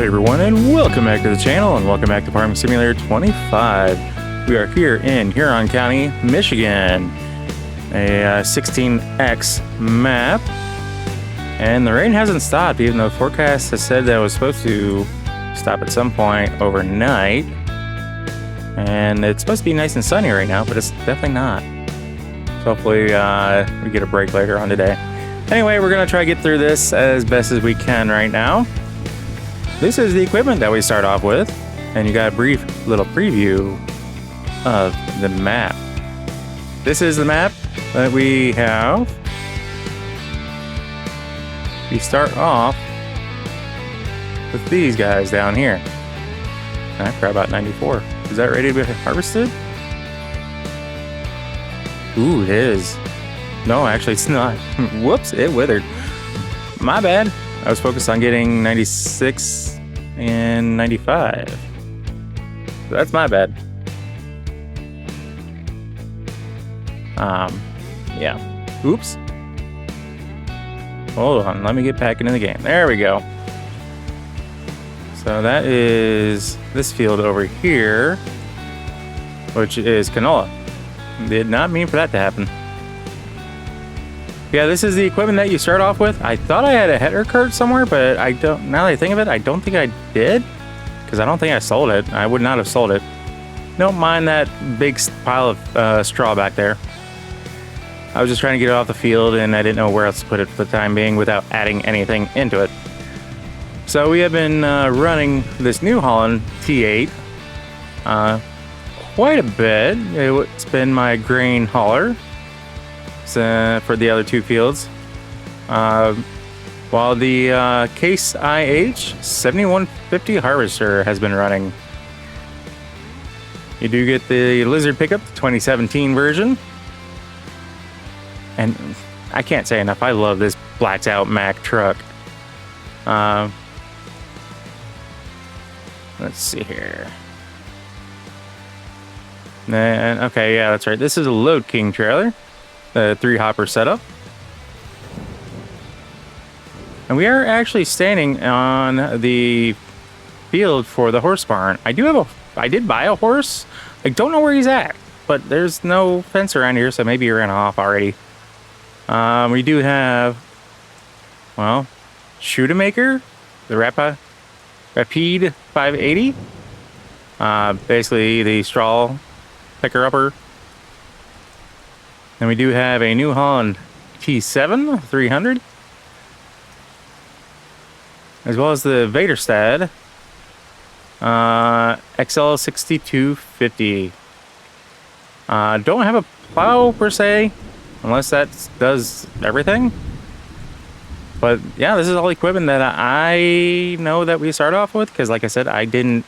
everyone, and welcome back to the channel, and welcome back to Farming Simulator 25. We are here in Huron County, Michigan, a 16x map, and the rain hasn't stopped, even though forecast has said that it was supposed to stop at some point overnight. And it's supposed to be nice and sunny right now, but it's definitely not. So hopefully we get a break later on today. Anyway, we're going to try to get through this as best as we can right now. This is the equipment that we start off with, and you got a brief little preview of the map. This is the map that we have. We start off with these guys down here. I've got about 94. Is that ready to be harvested? Ooh, it is. No, actually it's not. Whoops, it withered. My bad. I was focused on getting 96 and 95. So that's my bad. Yeah. Oops. Hold on, let me get back into the game. There we go. So that is this field over here, which is canola. Did not mean for that to happen. Yeah, this is the equipment that you start off with. I thought I had a header cart somewhere, but I don't. Now that I think of it, I don't think I did, because I don't think I sold it. I would not have sold it. Don't mind that big pile of straw back there. I was just trying to get it off the field, and I didn't know where else to put it for the time being without adding anything into it. So we have been running this New Holland T8 quite a bit. It's been my grain hauler for the other two fields, while the Case IH 7150 harvester has been running. You do get the Lizard pickup, the 2017 version, and I can't say enough, I love this blacked out Mack truck. Let's see here. And okay, yeah, that's right, this is a Load King trailer. The 3-hopper setup. And we are actually standing on the field for the horse barn. I did buy a horse. I don't know where he's at, but there's no fence around here, so maybe he ran off already. We do have, well, Shootamaker, the Rapide 580. Basically the straw picker-upper. And we do have a New Holland T7 300, as well as the Vaderstad XL 6250. Don't have a plow per se, unless that does everything. But yeah, this is all equipment that I know that we start off with, because like I said, I didn't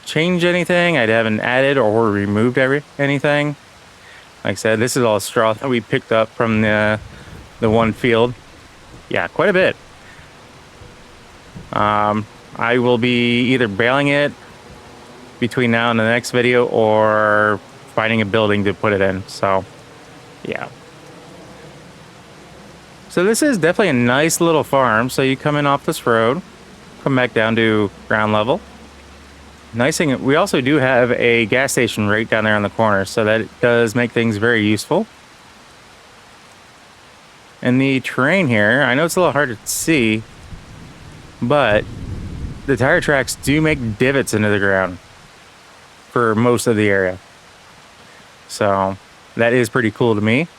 change anything. I haven't added or removed anything. Like I said, this is all straw that we picked up from the one field. Yeah, quite a bit. I will be either baling it between now and the next video, or finding a building to put it in. So, yeah. So this is definitely a nice little farm. So you come in off this road, come back down to ground level. Nice thing, we also do have a gas station right down there on the corner, so that does make things very useful. And the terrain here, I know it's a little hard to see, but the tire tracks do make divots into the ground for most of the area. So that is pretty cool to me.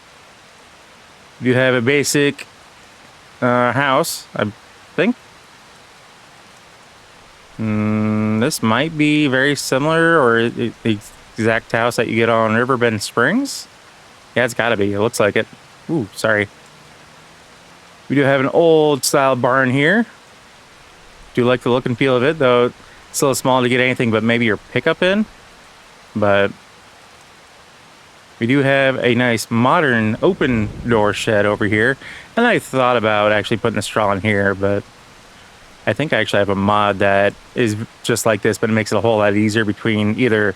You have a basic house, I think. This might be very similar, or the exact house that you get on Riverbend Springs. Yeah, it's gotta be. It looks like it. Ooh, sorry. We do have an old style barn here. Do like the look and feel of it, though it's a little small to get anything but maybe your pickup in. But we do have a nice modern open door shed over here. And I thought about actually putting the straw in here, but I think I actually have a mod that is just like this, but it makes it a whole lot easier between either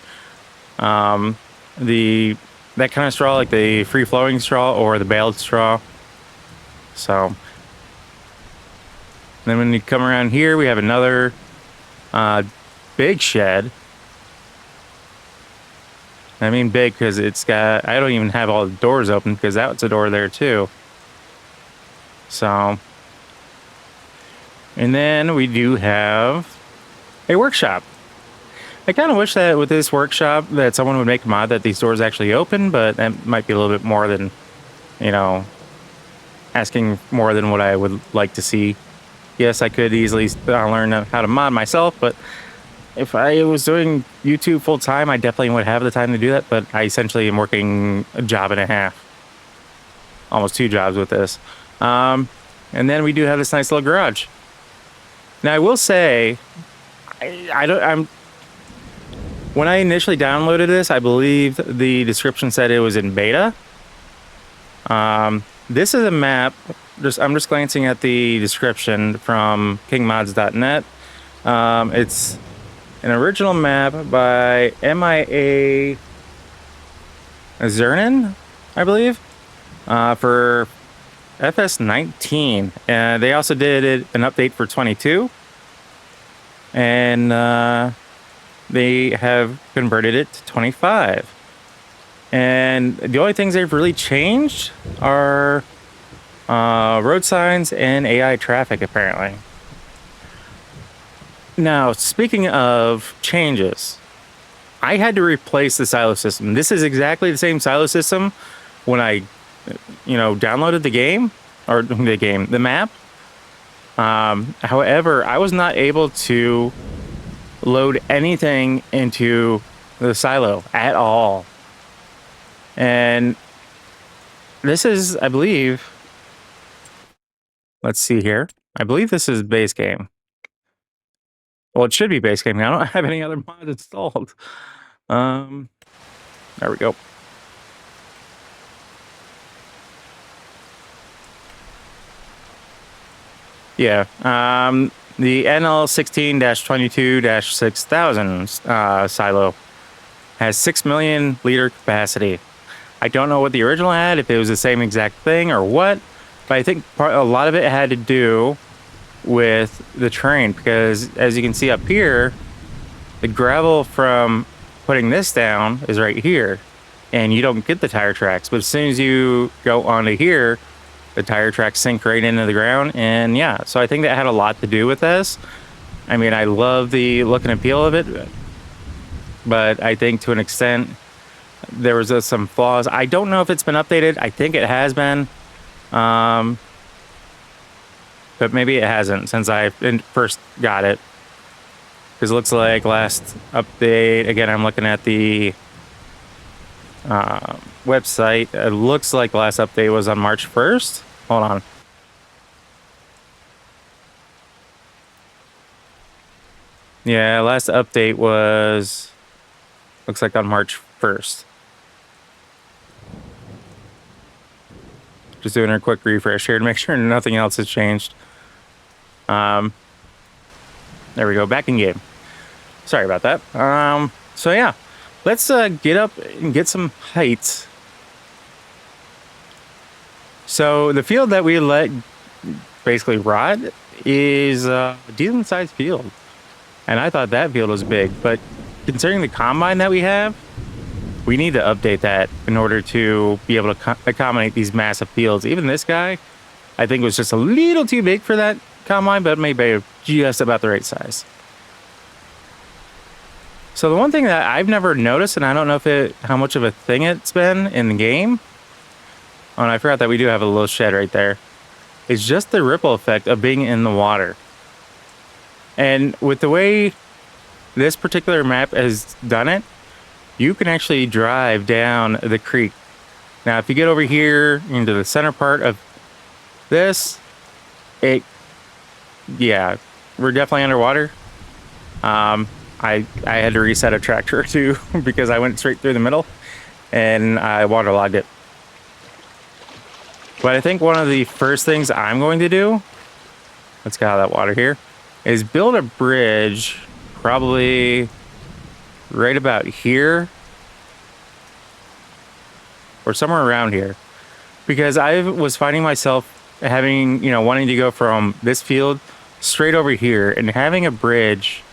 that kind of straw, like the free-flowing straw, or the baled straw. So then when you come around here, we have another Big shed. I mean big because it's got, I don't even have all the doors open because that's a door there too. So, and then we do have a workshop. I kind of wish that with this workshop that someone would make a mod that these doors actually open, but that might be a little bit more than, you know, asking more than what I would like to see. Yes, I could easily learn how to mod myself, but if I was doing YouTube full time, I definitely would have the time to do that. But I essentially am working a job and a half, almost 2 jobs with this. And then we do have this nice little garage. Now I will say, when I initially downloaded this, I believe the description said it was in beta. This is a map. I'm just glancing at the description from kingmods.net. It's an original map by MIA Zernin, I believe, for FS19. And they also did an update for 22. And they have converted it to 25. And the only things they've really changed are road signs and AI traffic, apparently. Now, speaking of changes, I had to replace the silo system. This is exactly the same silo system when I, downloaded the game, or the map. However, I was not able to load anything into the silo at all. And this is, I believe, let's see here. I believe this is base game. Well, it should be base game. I don't have any other mods installed. There we go. Yeah. The NL16-22-6000 silo has 6 million liter capacity. I don't know what the original had, if it was the same exact thing or what, but I think a lot of it had to do with the terrain, because as you can see up here, the gravel from putting this down is right here, and you don't get the tire tracks. But as soon as you go onto here, the tire tracks sink right into the ground. And yeah, so I think that had a lot to do with this. I mean, I love the look and appeal of it, but I think to an extent there was some flaws. I don't know if it's been updated. I think it has been, but maybe it hasn't since I first got it, because it looks like last update, again, I'm looking at the website, it looks like the last update was on March 1st. Hold on. Yeah, last update was, looks like on March 1st. Just doing a quick refresh here to make sure nothing else has changed. There we go, back in game. Sorry about that. So yeah, let's get up and get some heights. So the field that we let basically rot is a decent sized field. And I thought that field was big, but considering the combine that we have, we need to update that in order to be able to accommodate these massive fields. Even this guy, I think, was just a little too big for that combine, but maybe just about the right size. So the one thing that I've never noticed, and I don't know how much of a thing it's been in the game, oh, and I forgot that we do have a little shed right there, is just the ripple effect of being in the water. And with the way this particular map has done it, you can actually drive down the creek. Now, if you get over here into the center part of this, yeah, we're definitely underwater. I had to reset a tractor or two because I went straight through the middle and I waterlogged it. But I think one of the first things I'm going to do, let's get out of that water here, is build a bridge probably right about here or somewhere around here, because I was finding myself having, wanting to go from this field straight over here, and having a bridge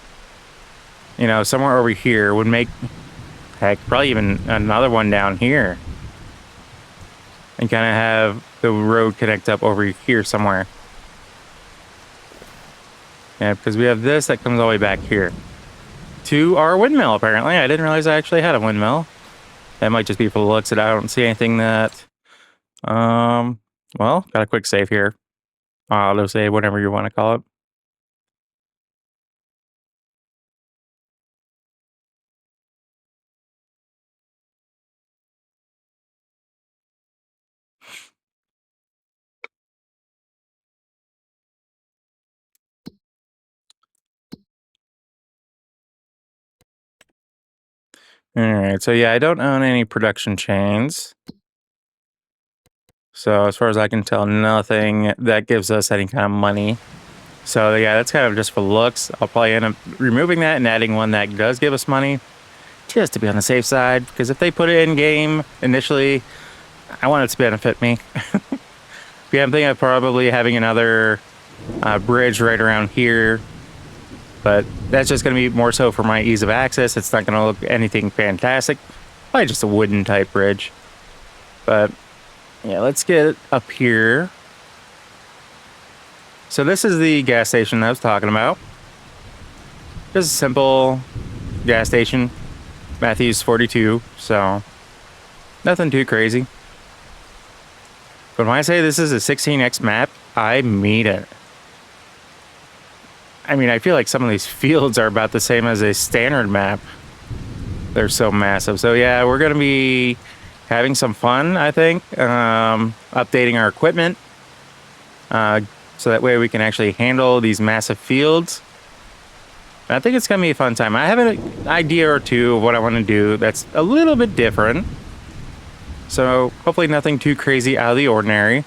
you know, somewhere over here would make, heck, probably even another one down here. And kind of have the road connect up over here somewhere. Yeah, because we have this that comes all the way back here to our windmill, apparently. I didn't realize I actually had a windmill. That might just be for the looks of it. I don't see anything that... well, got a quick save here. Auto save, whatever you want to call it. Alright, so yeah, I don't own any production chains. So as far as I can tell, nothing that gives us any kind of money. So yeah, that's kind of just for looks. I'll probably end up removing that and adding one that does give us money, just to be on the safe side. Because if they put it in game initially, I want it to benefit me. Yeah, I'm thinking of probably having another bridge right around here. But that's just going to be more so for my ease of access. It's not going to look anything fantastic. Probably just a wooden type bridge. But yeah, let's get up here. So this is the gas station I was talking about. Just a simple gas station. Matthews 42, so nothing too crazy. But when I say this is a 16x map, I mean it. I mean, I feel like some of these fields are about the same as a standard map. They're so massive. So yeah, we're going to be having some fun, I think. Updating our equipment. So that way we can actually handle these massive fields. I think it's going to be a fun time. I have an idea or two of what I want to do that's a little bit different. So hopefully nothing too crazy out of the ordinary.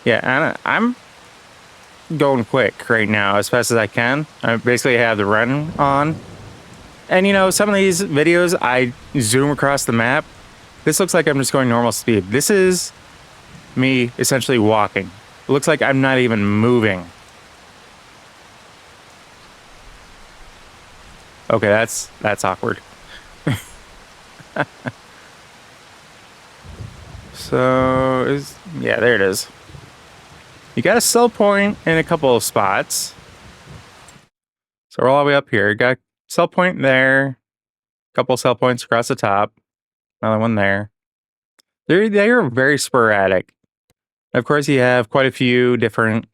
Yeah, I'm going quick right now as fast as I can. I basically have the run on. And you know, some of these videos I zoom across the map. This looks like I'm just going normal speed. This is me essentially walking. It looks like I'm not even moving. Okay, that's awkward. So, yeah, there it is. You got a sell point in a couple of spots. So we're all the way up here. You got a sell point there. A couple sell points across the top. Another one there. They are very sporadic. Of course, you have quite a few different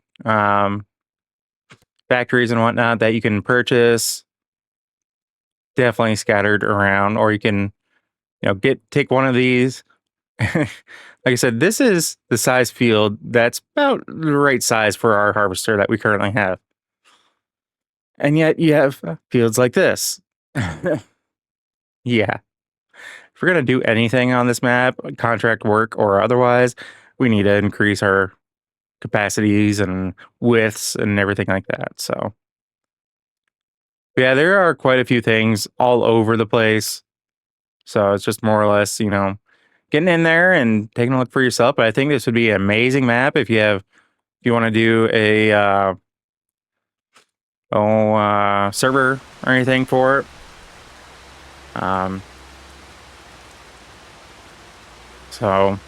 factories and whatnot that you can purchase. Definitely scattered around, or you can, you know, take one of these. Like I said, this is the size field that's about the right size for our harvester that we currently have. And yet you have fields like this. Yeah. If we're going to do anything on this map, contract work or otherwise, we need to increase our capacities and widths and everything like that. So, yeah, there are quite a few things all over the place. So it's just more or less, you know, getting in there and taking a look for yourself. But I think this would be an amazing map if you want to do a server or anything for it. So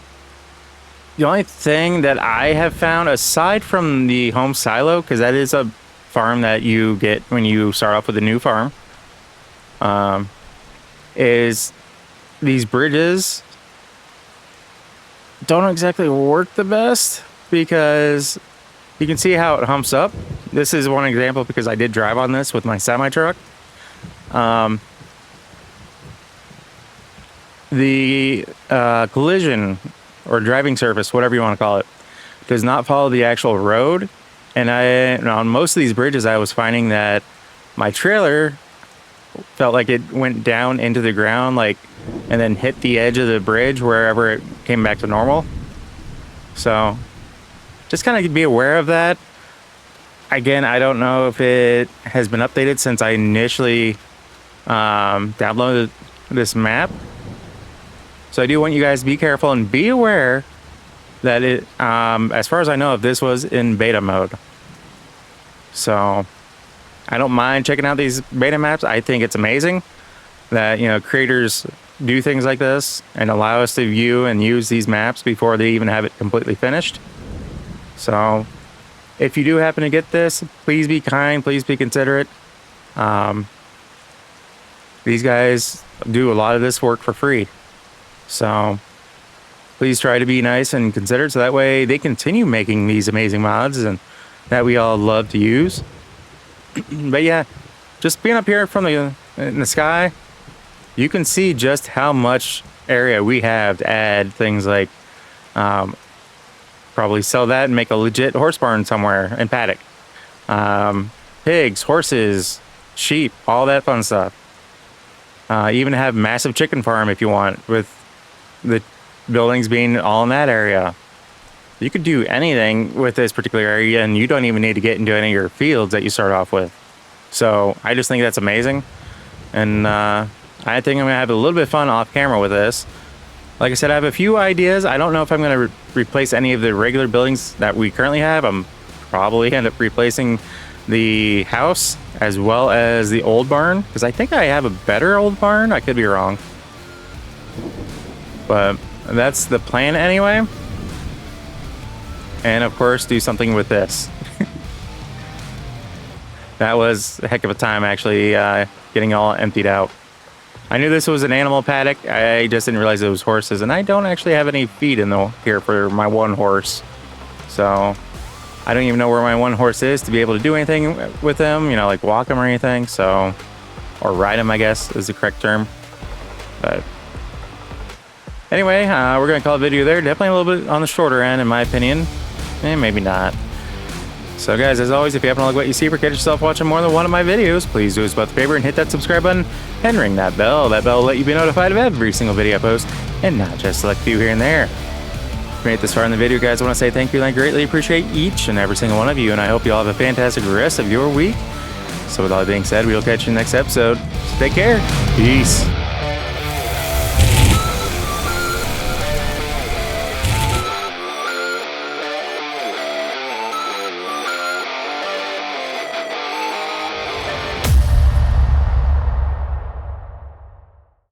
the only thing that I have found, aside from the home silo, because that is a farm that you get when you start off with a new farm, is these bridges don't exactly work the best, because you can see how it humps up. This is one example because I did drive on this with my semi-truck. The collision or driving surface, whatever you want to call it, does not follow the actual road. And on most of these bridges, I was finding that my trailer felt like it went down into the ground, like, and then hit the edge of the bridge wherever it came back to normal. So just kind of be aware of that. Again, I don't know if it has been updated since I initially downloaded this map. So I do want you guys to be careful and be aware that it, as far as I know, if this was in beta mode. So I don't mind checking out these beta maps. I think it's amazing that, you know, creators do things like this and allow us to view and use these maps before they even have it completely finished. So if you do happen to get this, please be kind, please be considerate. These guys do a lot of this work for free. So please try to be nice and considerate so that way they continue making these amazing mods and that we all love to use. But yeah, just being up here from in the sky, you can see just how much area we have to add things like probably sell that and make a legit horse barn somewhere and paddock. Pigs, horses, sheep, all that fun stuff. Even have massive chicken farm if you want, with the buildings being all in that area. You could do anything with this particular area, and you don't even need to get into any of your fields that you start off with. So I just think that's amazing, and I think I'm gonna have a little bit of fun off camera with this. Like I said, I have a few ideas. I don't know if I'm gonna replace any of the regular buildings that we currently have. I'm probably end up replacing the house as well as the old barn, because I think I have a better old barn. I could be wrong, but that's the plan anyway. And of course, do something with this. That was a heck of a time actually getting all emptied out. I knew this was an animal paddock. I just didn't realize it was horses, and I don't actually have any feed in here for my one horse. So I don't even know where my one horse is to be able to do anything with him, you know, like walk him or anything. So, or ride him, I guess is the correct term. But anyway, we're going to call a video there. Definitely a little bit on the shorter end, in my opinion. Maybe not. So guys, as always, if you happen to like what you see or catch yourself watching more than one of my videos, please do us both a favor and hit that subscribe button and ring that bell. That bell will let you be notified of every single video I post, and not just select a few here and there. If you made it this far in the video, guys, I want to say thank you, and I greatly appreciate each and every single one of you, and I hope you all have a fantastic rest of your week. So with all that being said, we'll catch you in the next episode. So take care. Peace.